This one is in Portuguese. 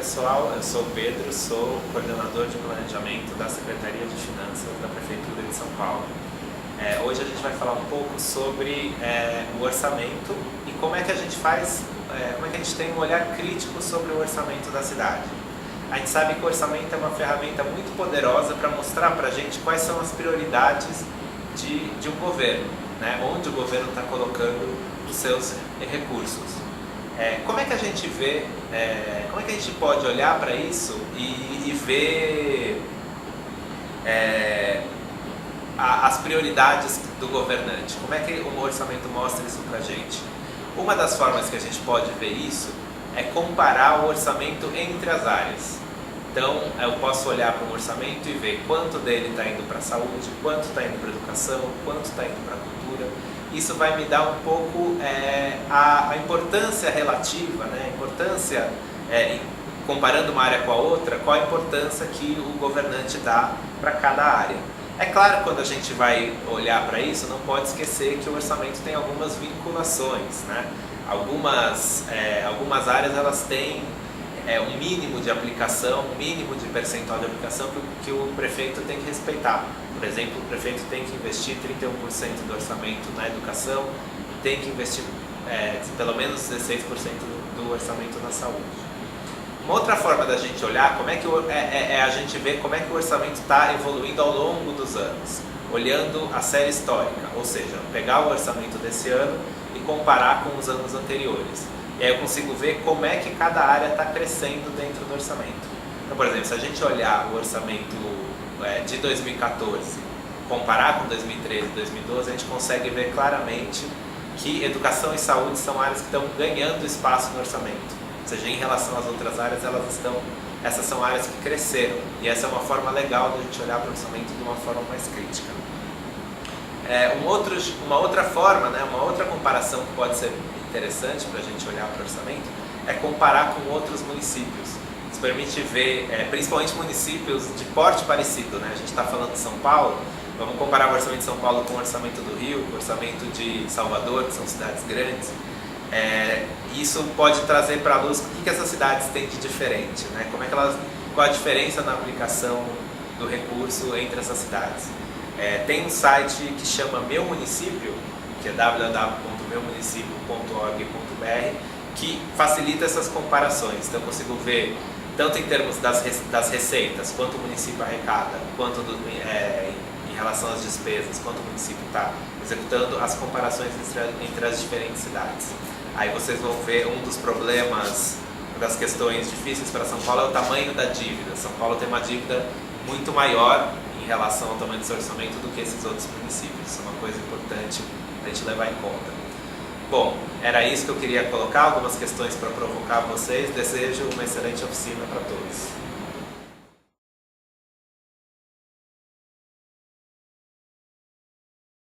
pessoal, eu sou o Pedro, sou coordenador de planejamento da Secretaria de Finanças da Prefeitura de São Paulo. Hoje a gente vai falar um pouco sobre o orçamento e como é que a gente faz, como é que a gente tem um olhar crítico sobre o orçamento da cidade. A gente sabe que o orçamento é uma ferramenta muito poderosa para mostrar para a gente quais são as prioridades de um governo, né? Onde o governo está colocando os seus recursos. Como é que a gente vê, como é que a gente pode olhar para isso e ver as prioridades do governante? Como é que o orçamento mostra isso para a gente? Uma das formas que a gente pode ver isso é comparar o orçamento entre as áreas. Então, eu posso olhar para um orçamento e ver quanto dele está indo para a saúde, quanto está indo para a educação, quanto está indo para a cultura. Isso vai me dar um pouco a importância relativa, né? A importância, comparando uma área com a outra, qual a importância que o governante dá para cada área. É claro que quando a gente vai olhar para isso, não pode esquecer que o orçamento tem algumas vinculações, né? Algumas áreas elas têm um mínimo de aplicação, um mínimo de percentual de aplicação que o prefeito tem que respeitar. Por exemplo, o prefeito tem que investir 31% do orçamento na educação e tem que investir pelo menos 16% do orçamento na saúde. Uma outra forma da gente olhar como é que a gente ver como é que o orçamento está evoluindo ao longo dos anos, olhando a série histórica, ou seja, pegar o orçamento desse ano e comparar com os anos anteriores. E aí eu consigo ver como é que cada área está crescendo dentro do orçamento. Então, por exemplo, se a gente olhar o orçamento de 2014, comparar com 2013 e 2012, a gente consegue ver claramente que educação e saúde são áreas que estão ganhando espaço no orçamento. Ou seja, em relação às outras áreas, essas são áreas que cresceram. E essa é uma forma legal de a gente olhar para o orçamento de uma forma mais crítica. Uma outra forma, né, uma outra comparação que pode ser interessante para a gente olhar para o orçamento é comparar com outros municípios. Isso permite ver, principalmente municípios de porte parecido, né? A gente está falando de São Paulo, vamos comparar o orçamento de São Paulo com o orçamento do Rio, com o orçamento de Salvador, que são cidades grandes. Isso pode trazer para a luz o que essas cidades têm de diferente, né? Qual a diferença na aplicação do recurso entre essas cidades. Tem um site que chama Meu Município, que é www.meumunicipio.org.br, que facilita essas comparações. Então eu consigo ver, tanto em termos das receitas, quanto o município arrecada, quanto em relação às despesas, quanto o município está executando, as comparações entre as diferentes cidades. Aí vocês vão ver um dos problemas, das questões difíceis para São Paulo é o tamanho da dívida. São Paulo tem uma dívida muito maior em relação ao tamanho do seu orçamento do que esses outros municípios. Isso é uma coisa importante a gente levar em conta. Bom, era isso que eu queria colocar, algumas questões para provocar vocês. Desejo uma excelente oficina para todos.